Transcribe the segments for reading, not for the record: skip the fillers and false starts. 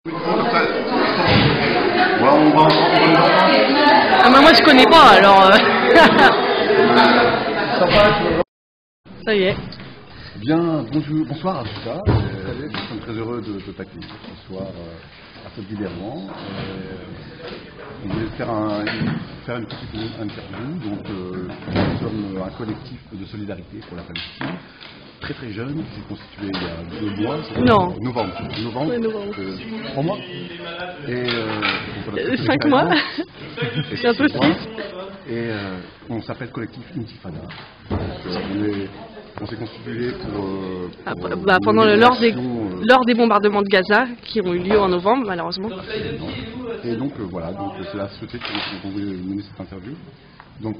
Ah bah moi je connais pas alors. Ça y est. Bien, bonsoir à tout ça. Nous sommes très heureux de t'accueillir ce soir à cette Guillermo. On voulait faire une petite interview. Donc, nous sommes un collectif de solidarité pour la Palestine. Très très jeune, qui s'est constitué il y a 2 mois. Non. Novembre. Ouais, novembre. 3 mois. Et 5 mois. C'est un peu triste. Et on s'appelle collectif Intifada. On s'est constitué pendant lors des bombardements de Gaza qui ont eu lieu en novembre malheureusement. Et donc voilà, donc c'est la société qu'on voulait mener cette interview. Donc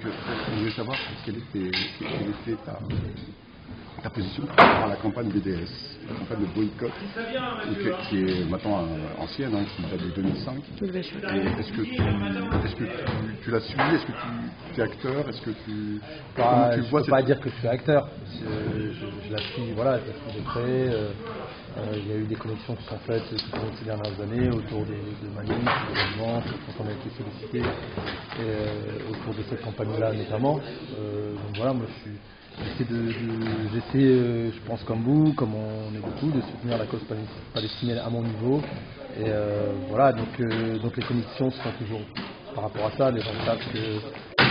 on voulait savoir quelle était ta position par rapport à la campagne BDS, la campagne de boycott, qui est maintenant ancienne, qui date de 2005. Et est-ce que tu l'as suivi? Est-ce que tu es acteur? Est-ce que tu vois? Je ne peux pas dire que je suis acteur. Je la suis, voilà, de près. Il y a eu des connexions qui sont faites ces dernières années autour de manifs, d'événements, quand on a été sollicité autour de cette campagne-là notamment. Donc voilà, moi j'essaie, je pense comme vous, comme on est beaucoup, de soutenir la cause palestinienne à mon niveau. Et voilà, donc les connexions sont toujours par rapport à ça. Les gens savent que on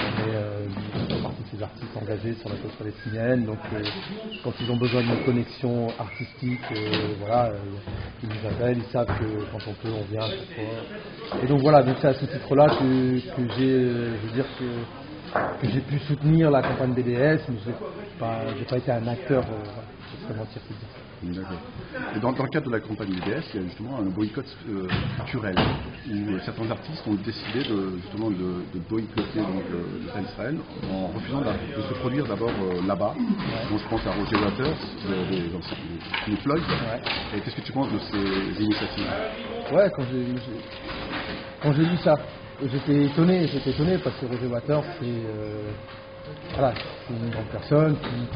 fait partie de ces artistes engagés sur la cause palestinienne. Donc quand ils ont besoin d'une connexion artistique, voilà, ils nous appellent, ils savent que quand on peut, on vient. Et donc voilà, donc c'est à ce titre-là que j'ai pu soutenir la campagne BDS, mais je n'ai pas été un acteur, je serais mentir de dire. D'accord. Et dans le cadre de la campagne BDS, il y a justement un boycott culturel, où certains artistes ont décidé de boycotter l'État d'Israël en refusant de se produire d'abord là-bas. Ouais. Donc je pense à Roger Waters, de Floyd. Ouais. Et qu'est-ce que tu penses de ces initiatives? Ouais, quand j'ai lu ça, j'étais étonné parce que Roger Waters, c'est une grande personne qui,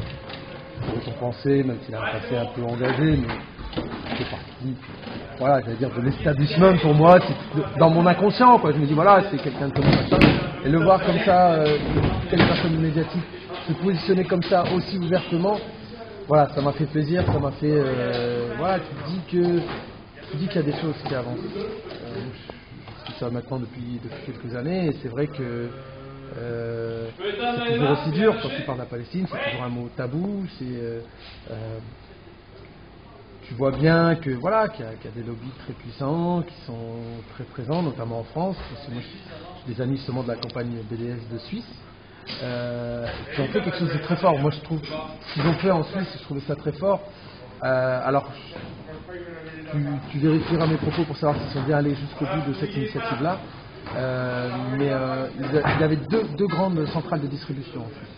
pourrait-on penser, même s'il a un passé un peu engagé, mais c'est parti, voilà, j'allais dire de l'establishment pour moi, c'est dans mon inconscient, quoi. Je me dis voilà, c'est quelqu'un de comme ça, et le voir comme ça, quelle personne médiatique se positionner comme ça aussi ouvertement, voilà, ça m'a fait plaisir, ça m'a fait, voilà, tu te dis qu'il y a des choses qui avancent. Je suis ça maintenant depuis quelques années, et c'est vrai que c'est toujours aussi dur quand tu parles de la Palestine, c'est toujours un mot tabou. Tu vois bien que voilà, qu'il y a des lobbies très puissants qui sont très présents, notamment en France. Parce que moi, j'ai des amis justement de la campagne BDS de Suisse qui ont fait quelque chose de très fort. Moi, je trouve ce qu'ils ont fait en Suisse, je trouvais ça très fort. Alors, tu vérifieras mes propos pour savoir s'ils sont bien allés jusqu'au bout de cette initiative-là. Mais il y avait deux grandes centrales de distribution en Suisse.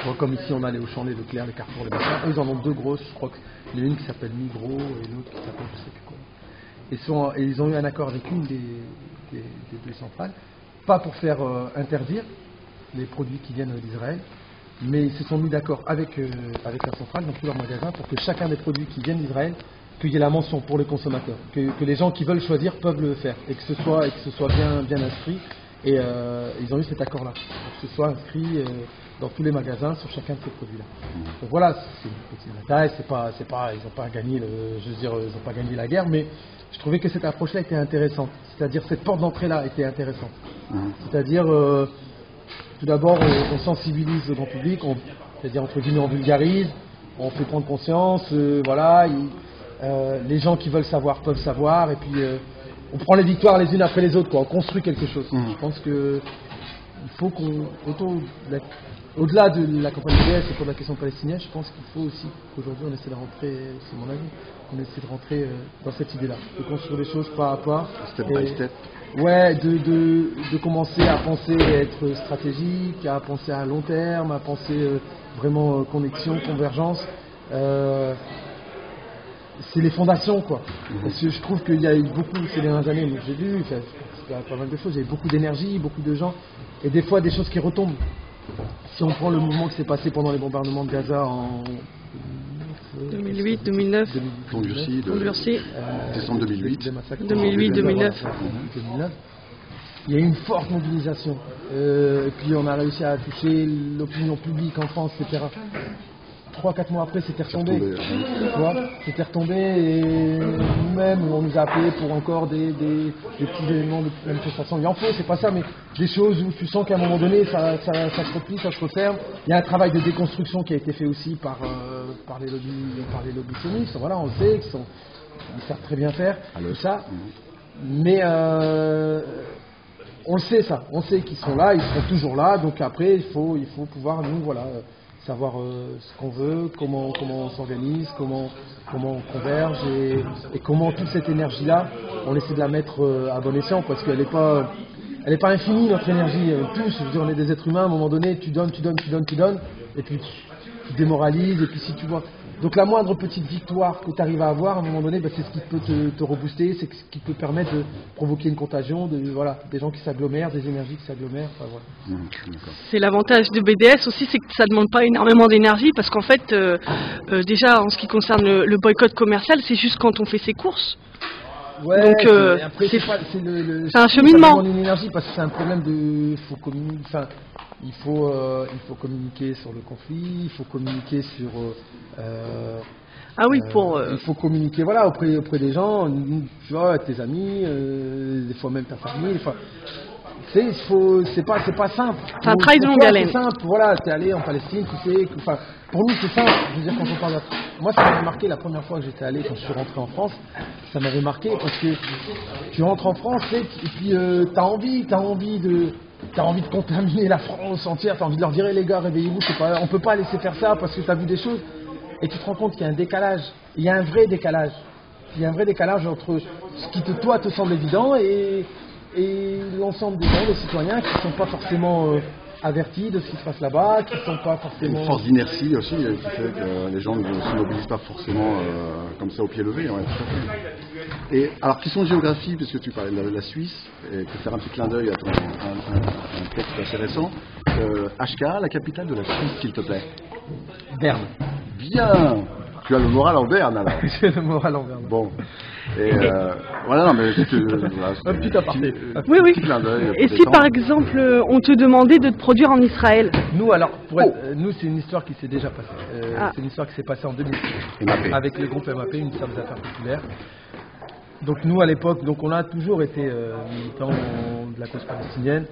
Bon, comme ici on a les Auchan, les Leclerc, les Carrefour, les machins, eux ils en ont 2 grosses, je crois qu'il y en a une qui s'appelle Migros et l'autre qui s'appelle je sais plus quoi. Et ils ont eu un accord avec une des 2 centrales, pas pour faire interdire les produits qui viennent d'Israël, mais ils se sont mis d'accord avec la centrale dans tous leurs magasins pour que chacun des produits qui viennent d'Israël, qu'il y ait la mention pour les consommateurs, que les gens qui veulent choisir peuvent le faire, et que ce soit bien inscrit. Et ils ont eu cet accord-là, pour que ce soit inscrit dans tous les magasins sur chacun de ces produits-là. Donc voilà, c'est une petite bataille, ils n'ont pas gagné ils n'ont pas gagné la guerre, mais je trouvais que cette approche-là était intéressante. C'est-à-dire cette porte d'entrée-là était intéressante. C'est-à-dire, tout d'abord, on sensibilise le grand public, c'est-à-dire entre guillemets on vulgarise, on fait prendre conscience, voilà. Les gens qui veulent savoir peuvent savoir, et puis on prend les victoires les unes après les autres, quoi. On construit quelque chose. Je pense que il faut au-delà de la campagne BDS et pour la question palestinienne, je pense qu'il faut aussi qu'aujourd'hui on essaie de rentrer, c'est mon avis, on essaie de rentrer dans cette idée-là, de construire les choses pas à pas. Step by step. Ouais, de commencer à penser à être stratégique, à penser à long terme, à penser vraiment connexion, convergence. C'est les fondations, quoi. Parce que je trouve qu'il y a eu beaucoup ces dernières années, j'ai vu, il y a pas mal de choses, il y a eu beaucoup d'énergie, beaucoup de gens, et des fois des choses qui retombent. Si on prend le mouvement qui s'est passé pendant les bombardements de Gaza en 2008, 2009. Endurci, décembre 2008. 2008, 2009. 2009. Il y a eu une forte mobilisation. Et puis on a réussi à toucher l'opinion publique en France, etc. 3-4 mois après, c'était retombé. Tu vois, c'était retombé et nous-mêmes, on nous a appelés pour encore des petits éléments de manifestation. Il en faut, c'est pas ça, mais des choses où tu sens qu'à un moment donné, ça se replie, ça se referme. Il y a un travail de déconstruction qui a été fait aussi par les lobbies sionistes. Voilà, on le sait, ils savent très bien faire tout ça. Mais on le sait ça, on sait qu'ils sont là, ils seront toujours là. Donc après, il faut pouvoir nous, voilà. Savoir ce qu'on veut, comment on s'organise, comment on converge et comment toute cette énergie-là, on essaie de la mettre à bon escient parce qu'elle n'est pas infinie notre énergie. Tous, je veux dire, on est des êtres humains, à un moment donné, tu donnes et puis tu démoralises et puis si tu vois. Donc la moindre petite victoire que tu arrives à avoir, à un moment donné, c'est ce qui peut te rebooster, c'est ce qui peut permettre de provoquer une contagion, des gens qui s'agglomèrent, des énergies qui s'agglomèrent. Enfin, voilà. C'est l'avantage de BDS aussi, c'est que ça ne demande pas énormément d'énergie parce qu'en fait, déjà en ce qui concerne le boycott commercial, c'est juste quand on fait ses courses. Ouais, donc après, c'est un cheminement. C'est une énergie parce que c'est un problème de il faut communiquer sur le conflit, il faut communiquer sur il faut communiquer auprès des gens, tu vois, tes amis, des fois même ta famille. C'est pas simple. C'est un travail de longue haleine. C'est simple, voilà, t'es allé en Palestine, tu sais, pour nous c'est simple. Je veux dire, quand on parle moi ça m'avait marqué la première fois que j'étais allé, quand je suis rentré en France, ça m'avait marqué parce que tu rentres en France et puis t'as envie de contaminer la France entière, t'as envie de leur dire les gars, réveillez-vous, on peut pas laisser faire ça parce que t'as vu des choses et tu te rends compte qu'il y a un décalage, il y a un vrai décalage. Il y a un vrai décalage entre ce qui toi te semble évident et l'ensemble des gens, des citoyens qui ne sont pas forcément avertis de ce qui se passe là-bas, qui ne sont pas forcément... Une force d'inertie aussi qui fait que les gens ne se mobilisent pas forcément comme ça au pied levé. Ouais, tout à fait. Et alors, question de géographie, puisque tu parlais de la Suisse, et pour faire un petit clin d'œil à un texte assez récent, HK, la capitale de la Suisse, s'il te plaît. Berne. Bien. Tu as le moral en berne alors. J'ai le moral en berne. Bon. Et voilà, non, mais un petit aparté. Oui. Et si par exemple on te demandait de te produire en Israël? Nous, alors, nous c'est une histoire qui s'est déjà passée. C'est une histoire qui s'est passée en 2006 avec le groupe MAP, Ministère des Affaires populaires. Donc nous à l'époque, on a toujours été militants de la cause palestinienne.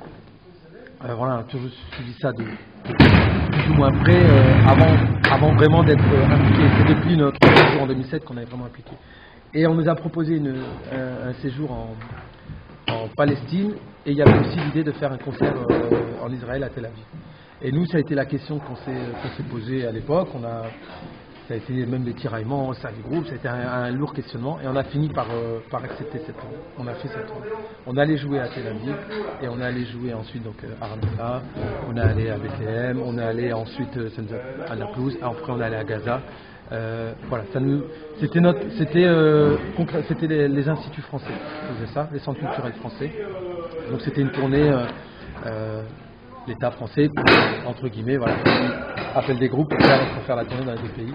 Voilà, on a toujours suivi ça de plus ou moins près avant vraiment d'être impliqué. C'est depuis notre séjour en 2007 qu'on est vraiment impliqué. Et on nous a proposé un séjour en Palestine et il y avait aussi l'idée de faire un concert en Israël à Tel Aviv. Et nous, ça a été la question qu'on s'est posée à l'époque. Ça a été même des tiraillements au sein du groupe, ça a été un lourd questionnement et on a fini par accepter cette tournée. On a fait cette tournée. On allait jouer à Tel Aviv et on allait jouer ensuite à Ramallah, on est allé à Bethléem, on est allé ensuite à Naplouse, après on est allé à Gaza. Voilà, c'était les instituts français qui faisaient ça, les centres culturels français. Donc c'était une tournée, l'État français, entre guillemets, voilà, appelle des groupes pour faire la tournée dans les deux pays.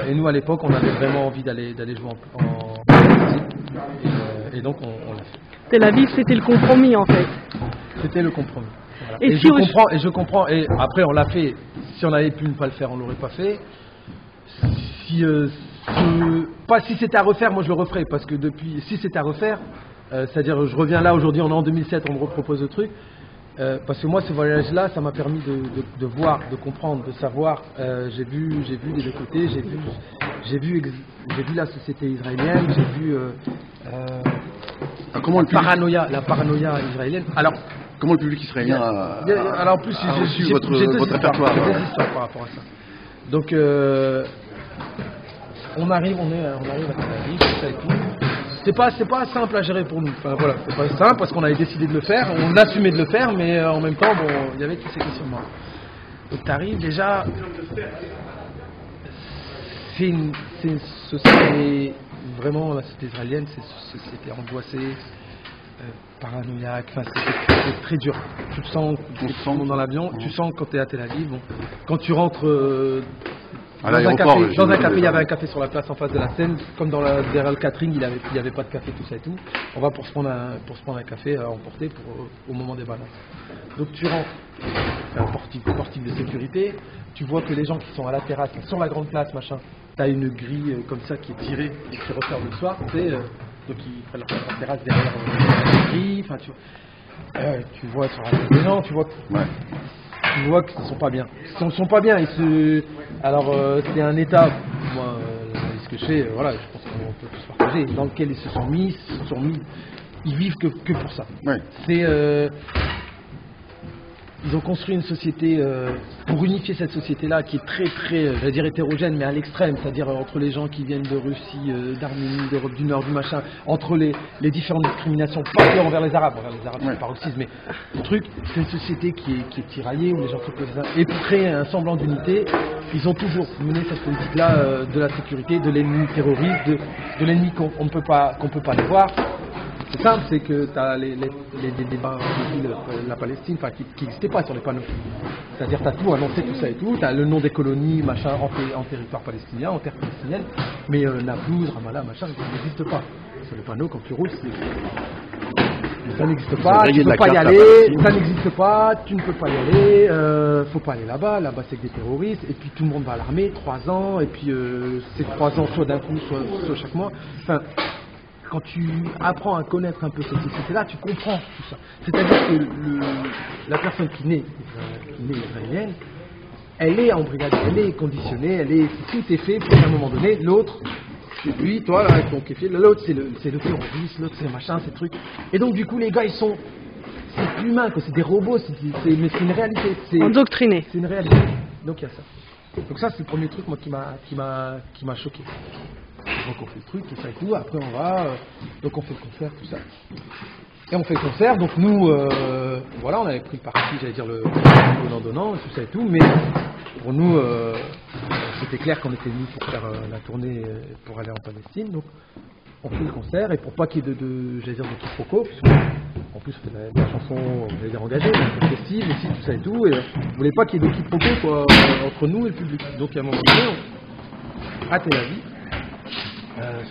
Et nous à l'époque, on avait vraiment envie d'aller jouer en musique, et donc on l'a fait. Tel Aviv, c'était le compromis en fait. C'était le compromis. Voilà. Et je comprends. Et après, on l'a fait. Si on avait pu ne pas le faire, on l'aurait pas fait. Si c'était à refaire, moi je le referais parce que si c'était à refaire, c'est-à-dire je reviens là aujourd'hui, on est en 2007, on me repropose le truc. Parce que moi ce voyage-là, ça m'a permis de voir, de comprendre, de savoir. J'ai vu les deux côtés, j'ai vu la société israélienne, j'ai vu la paranoïa israélienne. Alors comment le public israélien alors en plus a reçu votre répertoire j'ai des histoires par rapport à ça. Donc on arrive à Tel Aviv, tout ça et tout. C'est pas simple à gérer pour nous. Enfin, voilà, c'est pas simple parce qu'on avait décidé de le faire, on assumait de le faire, mais en même temps, il y avait tous ces questionnements. Donc t'arrives déjà, c'est une société vraiment, la société israélienne, c'est une société angoissée, paranoïaque. Enfin, c'est très dur. Tu le sens dans l'avion, tu sens quand tu es à Tel Aviv. Bon, quand tu rentres À l'aéroport, dans un café, il y avait un café sur la place en face de la scène, comme derrière le catering, il y avait pas de café, tout ça et tout. On va pour se prendre un café à emporter au moment des balances. Donc tu rentres, c'est un portique de sécurité, tu vois que les gens qui sont à la terrasse, sur la grande place, machin, t'as une grille comme ça qui est tirée et qui referme le soir, tu sais, donc ils prennent leur terrasse derrière la grille, enfin tu vois sur la tête des gens, tu vois qu'ils sont pas bien. Ils sont pas bien. Alors c'est un état, moi, ce que je fais, voilà, je pense qu'on peut tous partager, dans lequel ils se sont mis, ils vivent que pour ça. Ouais. Ils ont construit une société pour unifier cette société-là qui est très, j'allais dire hétérogène, mais à l'extrême, c'est-à-dire entre les gens qui viennent de Russie, d'Arménie, d'Europe du Nord, du machin, entre les différentes discriminations, pas que envers les Arabes c'est pas racisme, mais le truc, c'est une société qui est tiraillée, où les gens se posent. Et pour créer un semblant d'unité, ils ont toujours mené cette politique-là de la sécurité, de l'ennemi terroriste, de l'ennemi qu'on ne peut pas les voir. C'est simple, c'est que tu as les débats de la Palestine qui n'existaient pas sur les panneaux. C'est-à-dire tu as tout annoncé, tout ça et tout, tu as le nom des colonies, machin, en territoire palestinien, en terre palestinienne, mais Naplouse, Ramallah, machin, ça n'existe pas. Sur les panneaux, quand tu roules, ça n'existe pas, tu ne peux pas y aller, ça n'existe pas, tu ne peux pas y aller, faut pas aller là-bas c'est que des terroristes, et puis tout le monde va à l'armée, 3 ans, et puis c'est 3 ans soit d'un coup, soit chaque mois. Enfin, quand tu apprends à connaître un peu cette société-là, tu comprends tout ça. C'est-à-dire que la personne qui naît israélienne, elle est embrigadée, elle est conditionnée, tout est fait pour qu'à un moment donné, l'autre, c'est lui, toi, là, avec ton kéfir, l'autre, c'est le terroriste, l'autre, c'est le machin, c'est le truc. Et donc, du coup, les gars, c'est plus humain, quoi, c'est des robots, mais c'est une réalité. Endoctrinés. C'est une réalité. Donc, il y a ça. Donc ça, c'est le premier truc, moi, qui m'a choqué. Donc on fait le truc, tout ça et tout, après donc on fait le concert, tout ça. Et on fait le concert, donc nous, voilà, on avait pris le parti, j'allais dire le donnant, tout ça et tout, mais pour nous, c'était clair qu'on était venus pour faire la tournée, pour aller en Palestine, donc on fait le concert, et pour pas qu'il y ait j'allais dire, de quiproquo, en plus on fait la chanson, j'allais dire engagée, donc festive, aussi, tout ça et tout, et on voulait pas qu'il y ait de quiproquo, quoi, entre nous et le public. Donc à un moment donné, à Tel Aviv,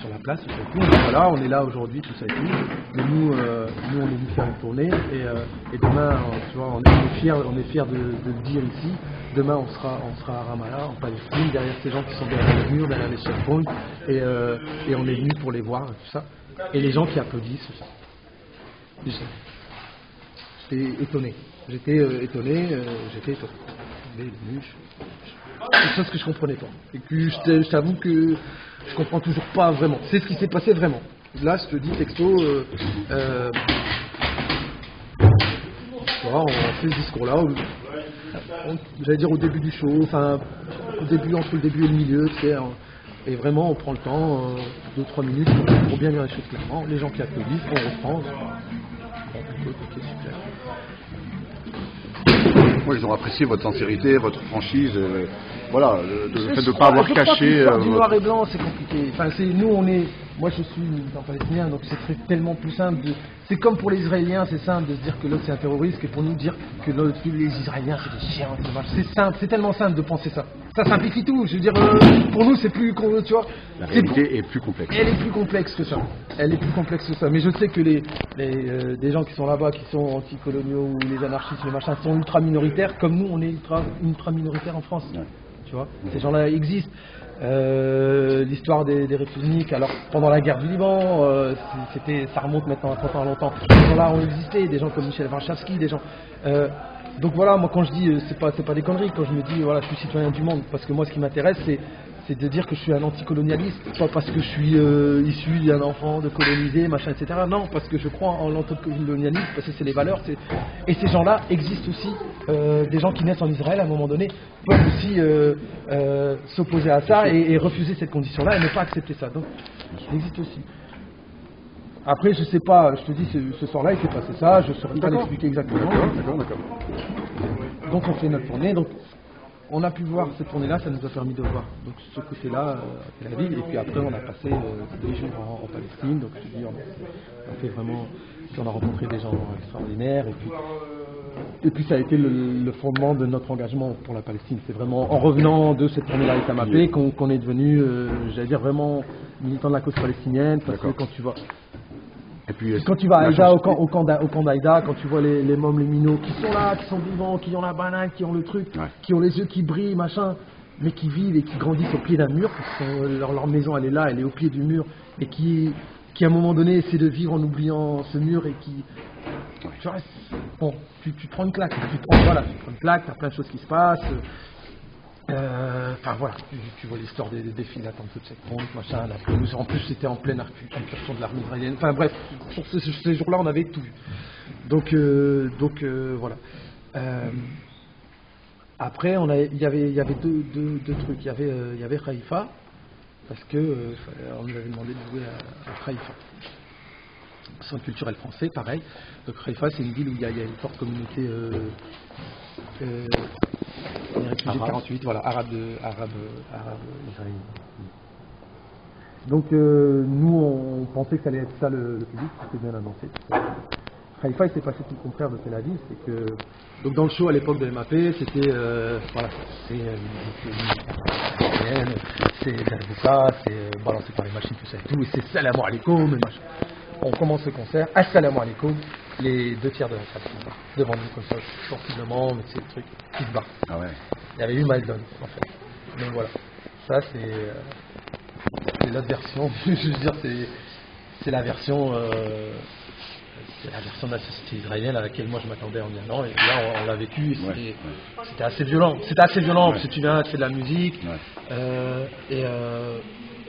sur la place, tout ça et tout. Voilà, on est là aujourd'hui, tout ça et tout. Mais nous on est venu faire une tournée et demain, tu vois, on est fiers de le dire ici. Demain, on sera à Ramallah, en Palestine, derrière ces gens qui sont derrière les murs, derrière les checkpoints, et on est venu pour les voir, tout ça. Et les gens qui applaudissent, tout ça. J'étais étonné. J'étais étonné. C'est quelque chose que je comprenais pas. Et que je t'avoue que je comprends toujours pas vraiment. C'est ce qui s'est passé vraiment. Là, je te dis texto, on fait ce discours-là, j'allais dire au début du show, enfin, entre le début et le milieu, tu sais, et vraiment on prend le temps, 2-3 minutes, pour bien dire les choses clairement. Les gens qui applaudissent, on reprend. Ok, super. Oui, ils ont apprécié votre sincérité, votre franchise, voilà, le fait de ne pas avoir caché. Du noir et blanc, c'est compliqué. Enfin, moi je suis militant palestinien, donc c'est tellement plus simple. C'est comme pour les Israéliens, c'est simple de se dire que l'autre c'est un terroriste, que pour nous dire que les Israéliens c'est des chiens, c'est simple, c'est tellement simple de penser ça. Ça simplifie tout. Je veux dire, pour nous c'est plus, tu vois. La réalité est plus complexe. Elle est plus complexe que ça. Mais je sais que des gens qui sont là-bas, qui sont anticoloniaux ou les anarchistes, les machins, sont ultra minoritaires, comme nous on est ultra minoritaires en France. Ouais. Tu vois, ces gens-là existent. L'histoire des républiques, alors pendant la guerre du Liban, ça remonte maintenant à 30 ans longtemps. Ces gens-là ont existé, des gens comme Michel Warszawski, des gens. Donc voilà, moi quand je dis, c'est pas des conneries, quand je me dis voilà, je suis citoyen du monde, parce que moi ce qui m'intéresse c'est de dire que je suis un anticolonialiste, pas parce que je suis issu d'un enfant de colonisé, machin, etc. Non, parce que je crois en l'anticolonialisme, parce que c'est les valeurs. Et ces gens-là existent aussi. Des gens qui naissent en Israël, à un moment donné, peuvent aussi s'opposer à ça et refuser cette condition-là et ne pas accepter ça. Donc, ça existe aussi. Après, je sais pas, je te dis, ce soir-là, il s'est passé ça, je ne saurais pas l'expliquer exactement. D'accord. Donc, on fait notre tournée. Donc, on a pu voir cette tournée-là, ça nous a permis de voir donc ce côté-là à Tel Aviv, et puis après on a passé des jours en Palestine, donc je te dis, on a fait vraiment, puis on a rencontré des gens extraordinaires, et puis Et puis ça a été le fondement de notre engagement pour la Palestine. C'est vraiment en revenant de cette tournée d'Aït Amapé qu'on est devenu, j'allais dire, vraiment militant de la cause palestinienne. Parce que quand tu vas... Et puis, quand tu vas à Aïda, au camp d'Aïda, quand tu vois les mômes, les minots qui sont là, qui sont vivants, qui ont la banane, qui ont le truc, qui ont les yeux qui brillent, machin, mais qui vivent et qui grandissent au pied d'un mur, leur maison elle est là, elle est au pied du mur, et qui à un moment donné essaient de vivre en oubliant ce mur et qui... Tu restes, bon, tu te prends une claque, tu prends une claque, t'as plein de choses qui se passent. Enfin voilà, tu vois l'histoire des défilades en dessous de cette pompe, machin, la pelouse. En plus c'était en pleine incursion de l'armée israélienne. Enfin bref, sur ces jours-là on avait tout vu. Donc voilà. Après il y avait deux trucs. Il y avait Haïfa, parce que on nous avait demandé de jouer à Haïfa. Centre culturel français, pareil. Donc Haïfa c'est une ville où il y a une forte communauté les réfugiés de 48, voilà, arabe israélien. Donc nous on pensait que ça allait être ça le public, c'était bien annoncé. Haïfa il s'est passé tout le contraire de Tel Aviv, c'est que donc dans le show à l'époque de MAP c'était voilà, c'est Darbouka, c'est balancé par les machines tout ça et tout, et c'est salam alaikum et machin. On commence le concert, assalamu alaikum, les 2 tiers de la salle devant nous comme ça, sensiblement, mais c'est le truc qui se bat. Ah ouais. Il y avait eu Maldon en fait. Donc voilà, ça c'est l'autre version, je veux dire c'est la version de la société israélienne à laquelle moi je m'attendais en y allant, et là on l'a vécu et c'était assez violent. C'était assez violent parce que tu viens, tu fais de la musique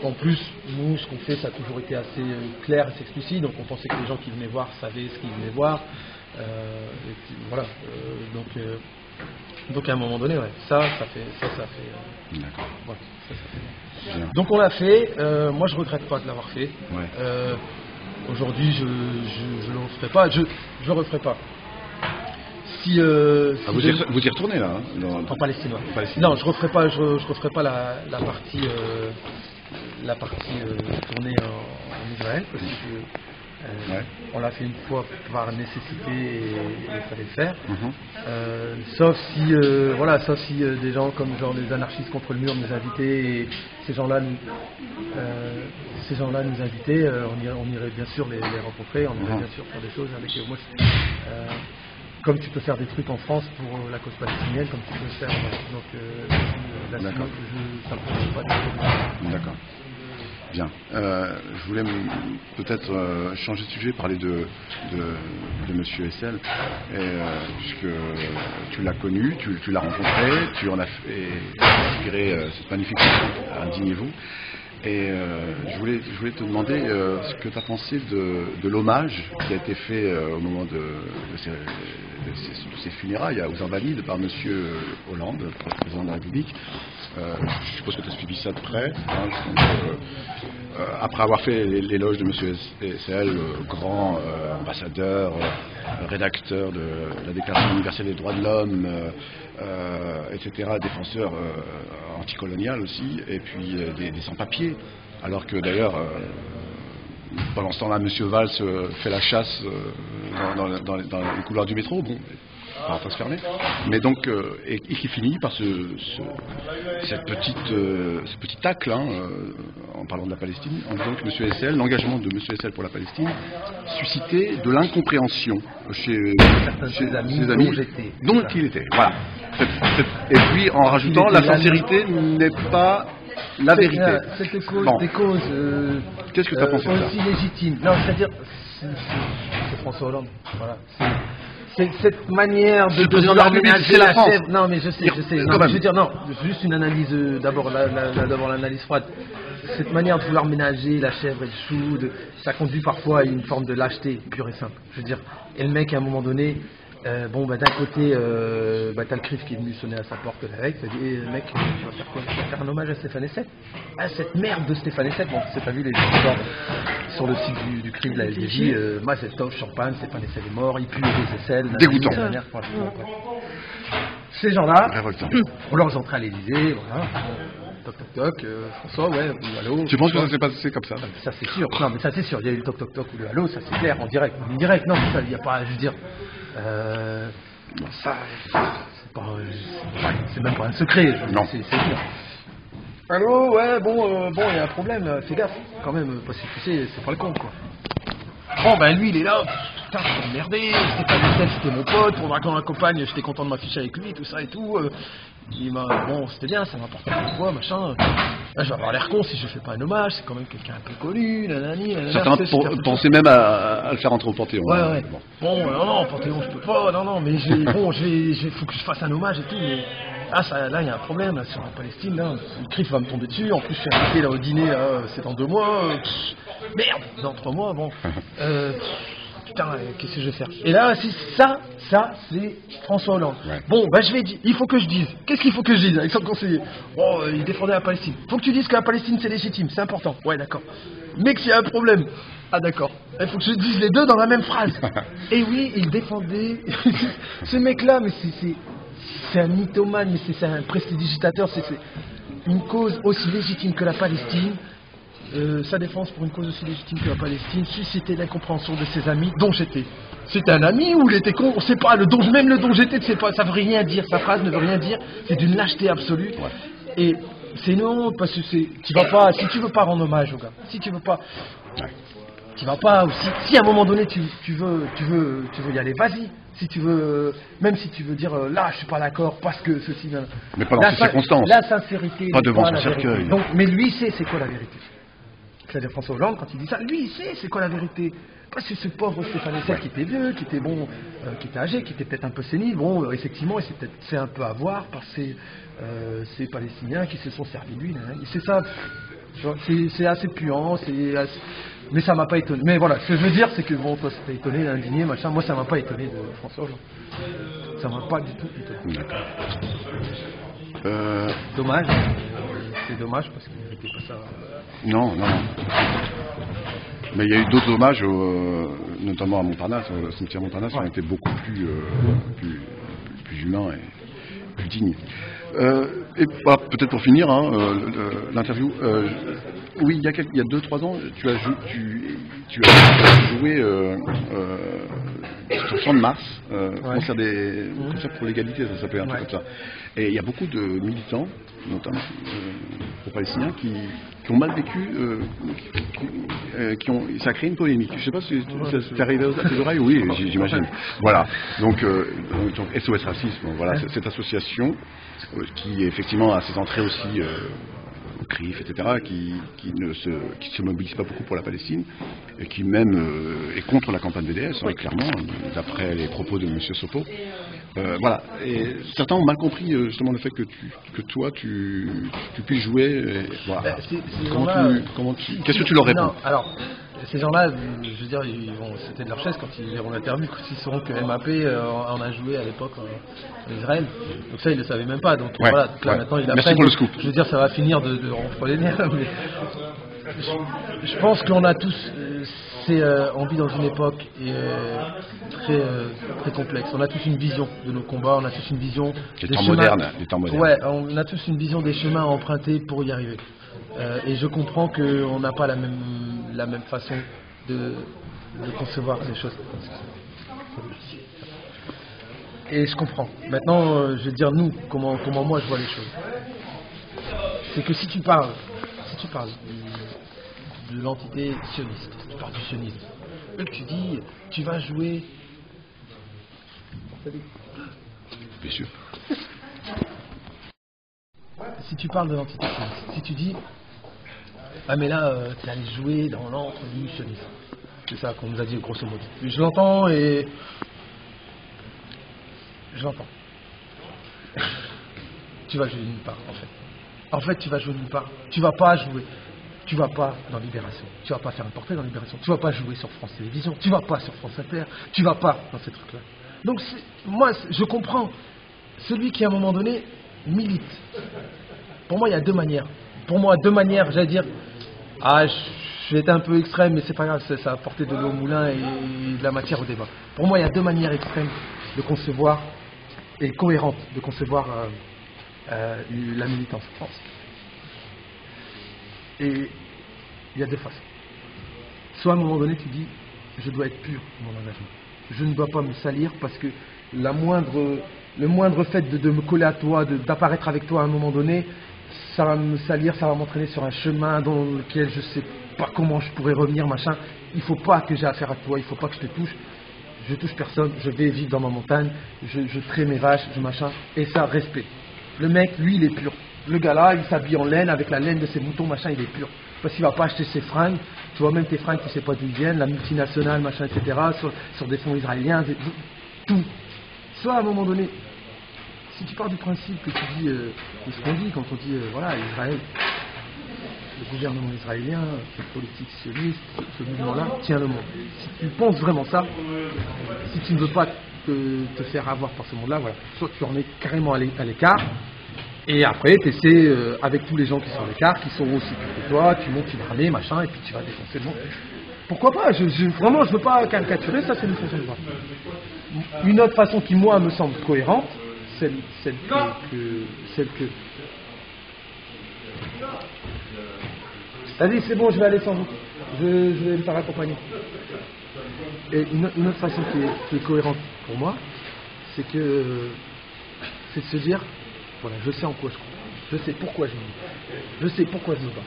en plus, nous, ce qu'on fait, ça a toujours été assez clair et explicite, donc on pensait que les gens qui venaient voir savaient ce qu'ils venaient voir. Et puis, voilà. Donc à un moment donné, ouais, ça fait. D'accord. Ouais, ça fait. Donc on l'a fait. Moi, je regrette pas de l'avoir fait. Ouais. Aujourd'hui, je le referai pas. Je le referai pas. Si vous y retournez là, hein, en Palestine. Non, je referai pas la partie tournée en Israël parce que on l'a fait une fois par nécessité et il fallait le faire. Sauf si des gens comme genre les anarchistes contre le mur nous invitaient et ces gens-là nous invitaient, on irait bien sûr les rencontrer, on irait bien sûr faire des choses avec eux. Moi, comme tu peux faire des trucs en France pour la cause palestinienne, comme tu peux faire. Donc là, ça me pose pas de problème. D'accord. Bien. Je voulais peut-être changer de sujet, parler de Monsieur Hessel, puisque tu l'as connu, tu l'as rencontré, tu en as inspiré cette magnifique chanson Indignez-vous. Et je voulais te demander ce que tu as pensé de l'hommage qui a été fait au moment de ces funérailles aux Invalides par M. Hollande, président de la République. Je suppose que tu as suivi ça de près. Après avoir fait l'éloge de M. Hessel, grand ambassadeur, rédacteur de la Déclaration universelle des droits de l'homme, etc., défenseur anticolonial aussi, et puis des sans-papiers. Alors que d'ailleurs, pendant ce temps-là, M. Valls fait la chasse dans les couloirs du métro. Bon, parenthèse fermée. Mais donc, et qui finit par ce petit tacle, en parlant de la Palestine, en disant que M. Hessel, l'engagement de M. Hessel pour la Palestine, suscitait de l'incompréhension chez ses amis dont il était. Voilà. Et puis en rajoutant, la sincérité n'est pas la vérité. C'était des causes. Qu'est-ce que tu as pensé de ça? Aussi légitimes. Non, c'est-à-dire, c'est François Hollande. Voilà. C'est cette manière de vouloir ménager la chèvre. Non, mais je sais. Non, je veux dire, non, juste une analyse, d'abord l'analyse froide. Cette manière de vouloir ménager la chèvre et le chou, ça conduit parfois à une forme de lâcheté pure et simple. Je veux dire, et le mec, à un moment donné, d'un côté, t'as le CRIF qui est venu sonner à sa porte la veille, il dit, mec, tu vas faire quoi? Tu vas faire un hommage à Stéphane Hessel? Ah, cette merde de Stéphane Hessel. Bon, tu n'as pas vu les histoires sur le site du CRIF de la LDJ, moi c'est top, champagne, Stéphane Hessel est mort, il pue les aisselles. Dégoûtant. Ces gens-là, on leur est entré à l'Élysée, voilà. Toc, François, ouais, ou allô. Tu penses que ça s'est passé comme ça? Ça c'est sûr, non mais ça c'est sûr, il y a eu le toc ou le allô, ça c'est clair, en direct. Non, ça, il n'y a pas, je veux dire, Ça, c'est même pas un secret. Non. C'est sûr. Allô, ouais, bon, il y a un problème, fais gaffe, quand même, parce que tu sais, c'est pas le compte, quoi. Bon, ben lui, il est là, putain, c'est emmerdé, c'était pas Youssef, c'était mon pote, pour voir qu'on l'accompagne, j'étais content de m'afficher avec lui, tout ça et tout. Il m'a, bon, c'était bien, ça m'apporte un peu de poids, machin. Là, je vais avoir l'air con si je fais pas un hommage, c'est quand même quelqu'un un peu connu, nanani, nanana. Certains pensaient même à le faire entrer au Panthéon. Ouais, hein. ouais. Bon, non, Panthéon, je peux pas, non, mais faut que je fasse un hommage et tout, mais... là, il y a un problème, là, sur la Palestine, là, le CRIF va me tomber dessus, en plus, je suis invité, là, au dîner, là, c'est dans 2 mois, merde, dans 3 mois, bon, putain, qu'est-ce que je vais faire? Et là, ça, c'est François Hollande. Ouais. Bon, bah, je vais dire, il faut que je dise, qu'est-ce qu'il faut que je dise avec son conseiller? Bon, il défendait la Palestine, faut que tu dises que la Palestine, c'est légitime, c'est important, ouais, d'accord. Mais que s'il y a un problème, ah d'accord, il faut que je dise les deux dans la même phrase. Et oui, il défendait, ce mec-là, mais c'est un mythomane, mais c'est un prestidigitateur, c'est une cause aussi légitime que la Palestine. Sa défense pour une cause aussi légitime que la Palestine suscitait l'incompréhension de ses amis, dont j'étais. C'était un ami ou il était con? On sait pas, même le dont j'étais, ça veut rien dire, sa phrase ne veut rien dire, c'est d'une lâcheté absolue. Ouais. Et c'est une honte parce que tu vas pas, si tu veux pas rendre hommage au gars, si tu veux pas. Ouais. Tu vas pas, ou si à un moment donné tu veux y aller, vas-y. Si tu veux, même si tu veux dire là je suis pas d'accord parce que ceci. Mais pas dans ces circonstances. La sincérité. Pas devant son cercueil. Donc, mais lui il sait c'est quoi la vérité. C'est-à-dire François Hollande quand il dit ça, lui il sait c'est quoi la vérité. Parce que ce pauvre Stéphane Hessel qui était vieux, qui était bon, qui était âgé, qui était peut-être un peu sénile, bon effectivement il s'est un peu à voir par ces Palestiniens qui se sont servis de lui. C'est ça. C'est assez puant, mais ça m'a pas étonné. Mais voilà, ce que je veux dire, c'est que bon, toi, t'es étonné, indigné, machin. Moi, ça m'a pas étonné de François Hollande. Ça m'a pas du tout étonné. Dommage. C'est dommage parce qu'il méritait pas ça. Non. Mais il y a eu d'autres hommages, notamment à Montparnasse, au cimetière Montparnasse, qui ont été beaucoup plus humains et plus dignes. Et voilà, peut-être pour finir l'interview, oui, il y a 2-3 ans, tu as joué sur Champ de Mars, concert pour l'égalité, ça s'appelait un truc comme ça. Et il y a beaucoup de militants, notamment palestiniens, qui ont mal vécu, ça a créé une polémique. Je ne sais pas si c'est arrivé à tes oreilles, oui, j'imagine. Voilà, donc SOS Racisme, voilà, cette association qui effectivement a ses entrées aussi au CRIF, etc., qui se mobilise pas beaucoup pour la Palestine, et qui même est contre la campagne BDS, clairement, d'après les propos de M. Sopo. Voilà, et certains ont mal compris justement le fait que toi tu puisses jouer. Voilà. Qu'est-ce que tu leur réponds? Non, alors, ces gens-là, je veux dire, ils vont sauter de leur chaise quand ils verront l'interview, quand ils sauront que MAP en a joué à l'époque en Israël. Donc ça, ils ne le savaient même pas. Donc voilà, donc là, maintenant, ils apprennent. Merci pour le scoop. Je veux dire, ça va finir de rompre les nerfs. Mais je pense qu'on a tous, on vit dans une époque très complexe. On a tous une vision de nos combats, on a tous une vision des temps modernes. Ouais, on a tous une vision des chemins à emprunter pour y arriver. Et je comprends qu'on n'a pas la même façon de concevoir les choses. Et je comprends. Maintenant, je vais dire nous, comment moi je vois les choses. C'est que si tu parles de l'entité sioniste, si tu parles du sionisme, et que tu dis, tu vas jouer... Bien sûr. Si tu parles de l'entité sioniste, si tu dis, ah mais là, tu allais jouer dans l'antre du sionisme. C'est ça qu'on nous a dit grosso modo. Je l'entends et... Je l'entends. Tu vas jouer nulle part, en fait. En fait, tu vas jouer nulle part. Tu vas pas jouer. Tu vas pas dans Libération. Tu vas pas faire un portrait dans Libération. Tu vas pas jouer sur France Télévisions. Tu vas pas sur France Inter. Tu vas pas dans ces trucs-là. Donc, moi, je comprends. Celui qui, à un moment donné, milite. Pour moi, il y a 2 manières. Pour moi, 2 manières, j'allais dire... j'ai été un peu extrême, mais c'est pas grave. Ça a apporté de l'eau au moulin et de la matière au débat. Pour moi, il y a 2 manières extrêmes de concevoir et cohérentes de concevoir la militance en France. Et il y a 2 façons. Soit à un moment donné tu dis je dois être pur dans mon engagement. je ne dois pas me salir parce que le moindre fait de me coller à toi, d'apparaître avec toi à un moment donné, ça va me salir, ça va m'entraîner sur un chemin dans lequel je sais pas comment je pourrais revenir, machin. Il faut pas que j'ai affaire à toi, il faut pas que je te touche. Je touche personne, je vais vivre dans ma montagne, je trais mes vaches, je machin, et ça, respect. Le mec, lui, il est pur. Le gars là, il s'habille en laine, avec la laine de ses moutons, machin, il est pur. Parce qu'il va pas acheter ses fringues, tu vois, même tes fringues, tu sais pas d'où ils viennent, la multinationale, machin, etc., sur des fonds israéliens, tout. Soit à un moment donné, si tu pars du principe que tu dis, ce qu'on dit quand on dit, voilà, Israël, le gouvernement israélien, cette politique sioniste, ce mouvement-là, tient le monde. Si tu penses vraiment ça, si tu ne veux pas te faire avoir par ce monde-là, voilà, soit tu en es carrément à l'écart, et après tu essaies avec tous les gens qui sont à l'écart, qui sont aussi plus que toi, tu montes une armée, machin, et puis tu vas défoncer le monde. Pourquoi pas? Vraiment, je ne veux pas caricaturer, ça c'est une façon de voir. Une autre façon qui, moi, me semble cohérente, celle que vas-y, c'est bon, je vais aller sans vous. Je vais me faire accompagner. Et une autre façon qui est cohérente pour moi, c'est de se dire, voilà, je sais en quoi je crois. Je sais pourquoi je me bats. Je sais pourquoi je me bats.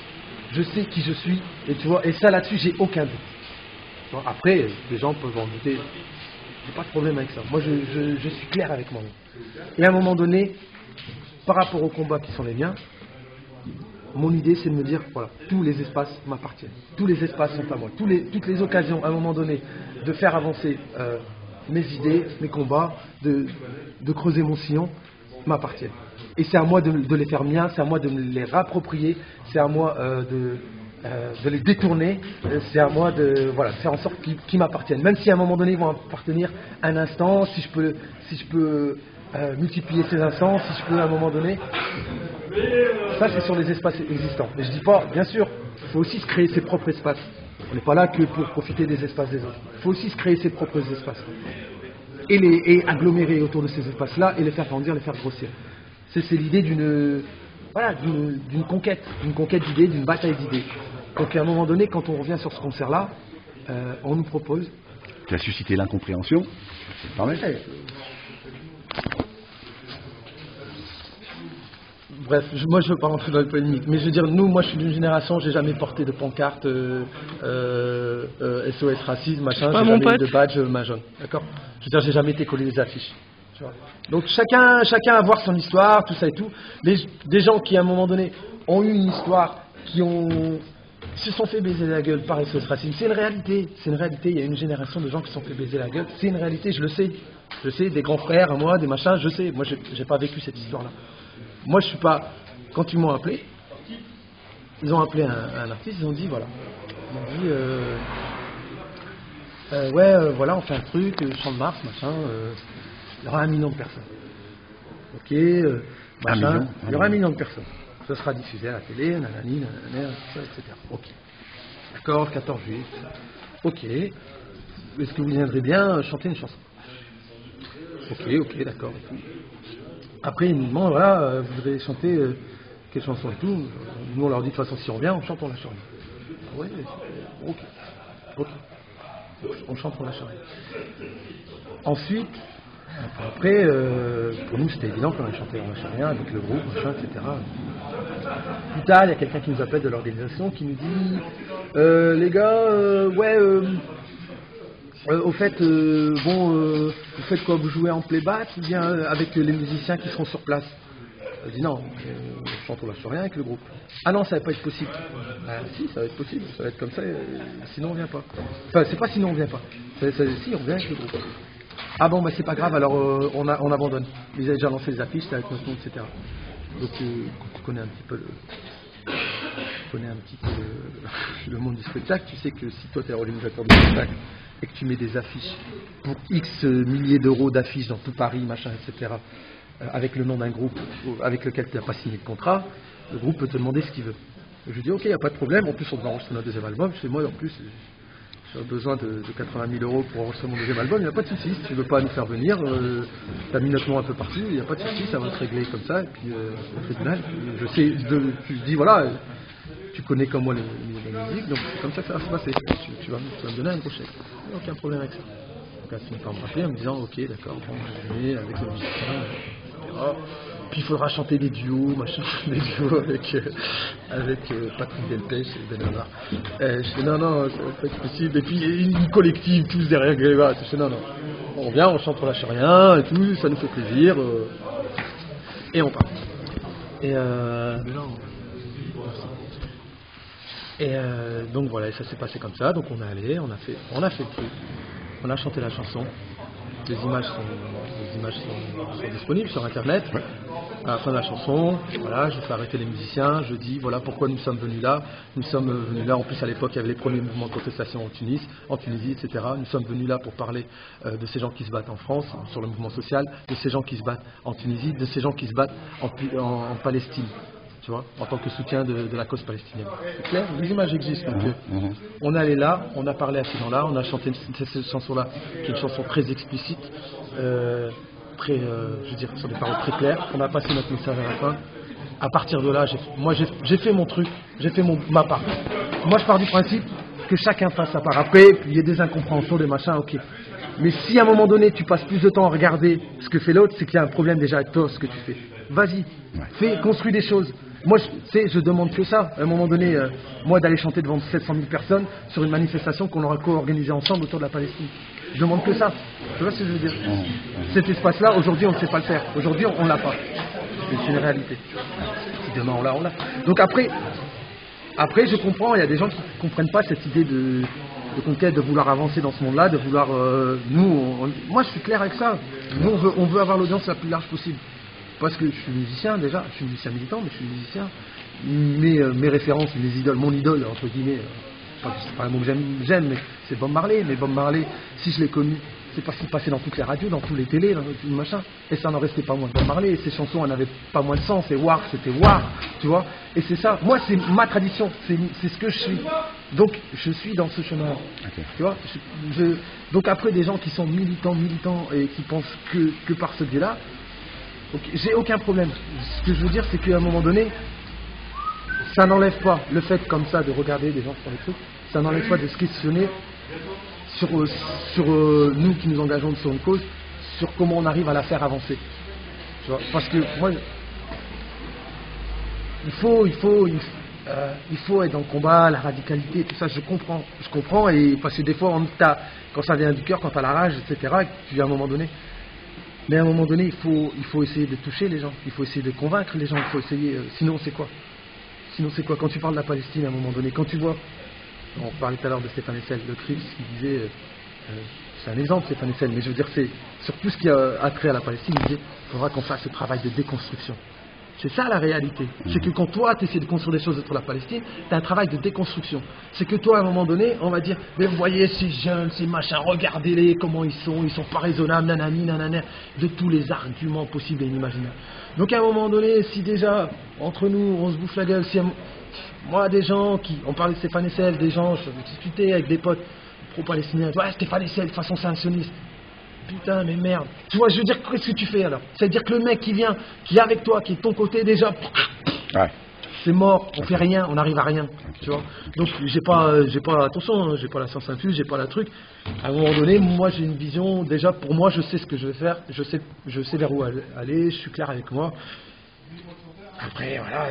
Je sais qui je suis. Et tu vois, et ça là-dessus, j'ai aucun doute. Tu vois, après, les gens peuvent en douter. J'ai pas de problème avec ça. Moi, je suis clair avec moi-même. Et à un moment donné, par rapport aux combats qui sont les miens, mon idée, c'est de me dire, voilà, tous les espaces m'appartiennent. Tous les espaces sont à moi. Toutes les occasions, à un moment donné, de faire avancer mes idées, mes combats, de creuser mon sillon, m'appartiennent. Et c'est à moi de les faire miens, c'est à moi de me les rapproprier, c'est à moi de les détourner, c'est à moi de faire en sorte qu'ils m'appartiennent. Même si à un moment donné, ils vont appartenir un instant, si je peux multiplier ces instants, si je peux à un moment donné. Ça, c'est sur les espaces existants. Mais je dis pas, bien sûr, il faut aussi se créer ses propres espaces. On n'est pas là que pour profiter des espaces des autres. Il faut aussi se créer ses propres espaces. Et agglomérer autour de ces espaces-là et les faire grandir, les faire grossir. C'est l'idée d'une conquête d'idées, d'une bataille d'idées. Donc à un moment donné, quand on revient sur ce concert-là, on nous propose... Tu as suscité l'incompréhension. Bref, moi je ne veux pas rentrer dans le polémique, mais je veux dire, moi je suis d'une génération, j'ai jamais porté de pancarte SOS racisme, machin, j'ai jamais eu de badge jaune, d'accord? Je veux dire, j'ai jamais été collé des affiches. Tu vois. Donc chacun a voir son histoire, tout ça et tout. Des gens qui à un moment donné ont eu une histoire, qui se sont fait baiser la gueule par SOS racisme, c'est une réalité, il y a une génération de gens qui se sont fait baiser la gueule, c'est une réalité, je le sais, des grands frères à moi, des machins, je sais, moi j'ai pas vécu cette histoire-là. Moi, je suis pas. Quand ils m'ont appelé, ils ont appelé un artiste, ils ont dit voilà. Ils m'ont dit voilà, on fait un truc, Champ de Mars, machin. Il y aura 1 million de personnes. Ok, machin. Il y aura 1 million de personnes. Ce sera diffusé à la télé, nanani, nanana, etc. Ok. D'accord, le 14 juillet. Ok. Est-ce que vous viendrez bien chanter une chanson? Ok, d'accord. Après, ils nous demandent, voilà, vous voudrez chanter quelle chanson et tout. Nous, on leur dit, de toute façon, si on vient, on chante, on lâche rien. Ouais, ok. On chante, on lâche rien. Ensuite, après, pour nous, c'était évident qu'on allait chanter, on lâche rien, avec le groupe, machin, etc. Plus tard, il y a quelqu'un qui nous appelle de l'organisation, qui nous dit, les gars, au fait, vous faites quoi? Vous jouez en playback ou bien avec les musiciens qui seront sur place? Elle dit non, on chante, on lâche rien avec le groupe. Ah non, ça va pas être possible. Si, ça va être possible, ça va être comme ça, sinon on vient pas. Enfin, c'est pas sinon on vient pas. Si, on vient avec le groupe. Ah bon, bah c'est pas grave, alors on abandonne. Ils avaient déjà lancé les affiches, c'était avec notre nom, etc. Donc quand tu connais un petit peu le monde du spectacle, tu sais que si toi tu es organisateur de spectacle et que tu mets des affiches pour X milliers d'euros d'affiches dans tout Paris, machin, etc., avec le nom d'un groupe avec lequel tu n'as pas signé de contrat, le groupe peut te demander ce qu'il veut. Je lui dis ok, il n'y a pas de problème, en plus on va enregistrer notre deuxième album, je fais moi en plus j'ai besoin de 80 000 euros pour enregistrer mon deuxième album, il n'y a pas de souci, si tu ne veux pas nous faire venir, tu as mis notre nom un peu partout, il n'y a pas de souci, ça va se régler comme ça, et puis au tribunal, tu dis voilà, tu connais comme moi le milieu de la musique, donc c'est comme ça que ça va se passer, tu vas me donner un gros chèque, aucun problème avec ça. qui a fini par me rappeler en me disant ok d'accord, bon, je vais avec le musicien, etc. Puis il faudra chanter des duos, machin, des duos avec Patrick Delpech et Benalla. Je fais non, ça va pas être possible. Et puis une collective, tous derrière Gréva. Je fais non, on vient, on chante, on lâche rien et tout, ça nous fait plaisir. Et on part. Donc voilà, ça s'est passé comme ça. Donc on est allé, on a fait le truc, on a chanté la chanson. Les images sont disponibles sur internet. Ouais. À la fin de la chanson, voilà, je fais arrêter les musiciens, je dis voilà pourquoi nous sommes venus là. Nous sommes venus là, en plus à l'époque il y avait les premiers mouvements de contestation en Tunisie, etc. Nous sommes venus là pour parler de ces gens qui se battent en France, sur le mouvement social, de ces gens qui se battent en Tunisie, de ces gens qui se battent en Palestine. Tu vois, en tant que soutien de la cause palestinienne. C'est clair, les images existent. Donc, on est allé là, on a parlé à ces gens-là, on a chanté cette chanson-là, qui est une chanson très explicite, je veux dire, sur des paroles très claires. On a passé notre message à la fin. À partir de là, j'ai fait mon truc, j'ai fait ma part. Moi, je pars du principe que chacun fasse sa part. Après, il y a des incompréhensions, des machins, ok. Mais si à un moment donné, tu passes plus de temps à regarder ce que fait l'autre, c'est qu'il y a un problème déjà avec toi, ce que tu fais. Vas-y, construis des choses. Moi, je demande que ça. À un moment donné, moi, d'aller chanter devant 700 000 personnes sur une manifestation qu'on aura co-organisée ensemble autour de la Palestine. Je demande que ça. Tu vois ce que je veux dire? Cet espace-là, aujourd'hui, on ne sait pas le faire. Aujourd'hui, on ne l'a pas. C'est une réalité. Si demain, on l'a, on l'a. Donc après, je comprends, il y a des gens qui ne comprennent pas cette idée de conquête, de vouloir avancer dans ce monde-là, de vouloir... moi, je suis clair avec ça. Nous, on veut avoir l'audience la plus large possible. Parce que je suis musicien déjà, je suis musicien militant, mais je suis musicien. Mes références, mes idoles, mon idole, entre guillemets, c'est pas un mot que j'aime, mais c'est Bob Marley. Mais Bob Marley, si je l'ai connu, c'est parce qu'il passait dans toutes les radios, dans tous les télés, dans tout machin. Et ça n'en restait pas moins de Bob Marley. Et ses chansons, elles n'avaient pas moins de sens. Et War, c'était War, tu vois. Et c'est ça. Moi, c'est ma tradition. C'est ce que je suis. Donc, je suis dans ce chemin-là. Okay. Tu vois. Donc après, des gens qui sont militants et qui pensent que par ce biais-là, okay, j'ai aucun problème. Ce que je veux dire, c'est qu'à un moment donné, ça n'enlève pas le fait comme ça de regarder des gens sur les trucs, ça n'enlève pas de se questionner sur nous qui nous engageons sur une cause, sur comment on arrive à la faire avancer. Tu vois, parce que moi, il faut être dans le combat, la radicalité, tout ça, je comprends, et parce que des fois, quand ça vient du cœur, quand t'as la rage, etc., puis à un moment donné. Mais à un moment donné, il faut essayer de toucher les gens, il faut essayer de convaincre les gens, il faut essayer. Sinon, c'est quoi? Quand tu parles de la Palestine, à un moment donné, quand tu vois, on parlait tout à l'heure de Stéphane Hessel, de Crips, qui disait, c'est un exemple Stéphane Hessel, mais je veux dire, c'est sur tout ce qui a trait à la Palestine, il disait, il faudra qu'on fasse ce travail de déconstruction. C'est ça la réalité. C'est que quand toi, tu essaies de construire des choses autour de la Palestine, tu as un travail de déconstruction. C'est que toi, à un moment donné, on va dire, mais vous voyez ces jeunes, ces machins, regardez-les, comment ils sont pas raisonnables, nanani, nanana, de tous les arguments possibles et inimaginables. Donc à un moment donné, si déjà, entre nous, on se bouffe la gueule, moi, des gens on parlait de Stéphane Hessel, des gens, je discutais avec des potes pro-palestiniens, ouais, Stéphane Hessel, de toute façon, c'est un sioniste. Putain, mais merde. Tu vois, je veux dire, qu'est-ce que tu fais alors? C'est-à-dire que le mec qui vient, qui est avec toi, qui est de ton côté déjà, c'est mort, on fait rien, on n'arrive à rien. Tu vois. Donc, attention, j'ai pas la science infuse, j'ai pas la truc. À un moment donné, moi j'ai une vision, déjà pour moi, je sais ce que je vais faire, je sais vers où aller, je suis clair avec moi. Après, voilà,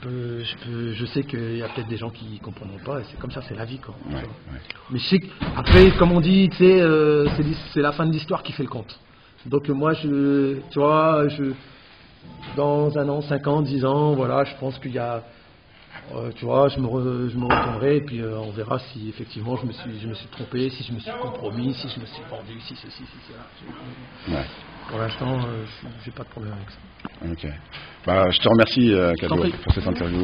je sais qu'il y a peut-être des gens qui ne comprendront pas, et c'est comme ça, c'est la vie, quoi. Ouais. Mais je sais qu'après, comme on dit, tu sais, c'est la fin de l'histoire qui fait le compte. Donc moi, dans 1 an, 5 ans, 10 ans, voilà, je pense qu'il y a, tu vois, je me retournerai, et puis on verra si effectivement je me suis trompé, si je me suis compromis, si je me suis vendu, si ceci, si cela. Ouais. Pour l'instant, j'ai pas de problème avec ça. Ok. Bah, je te remercie, Kado, pour cette interview.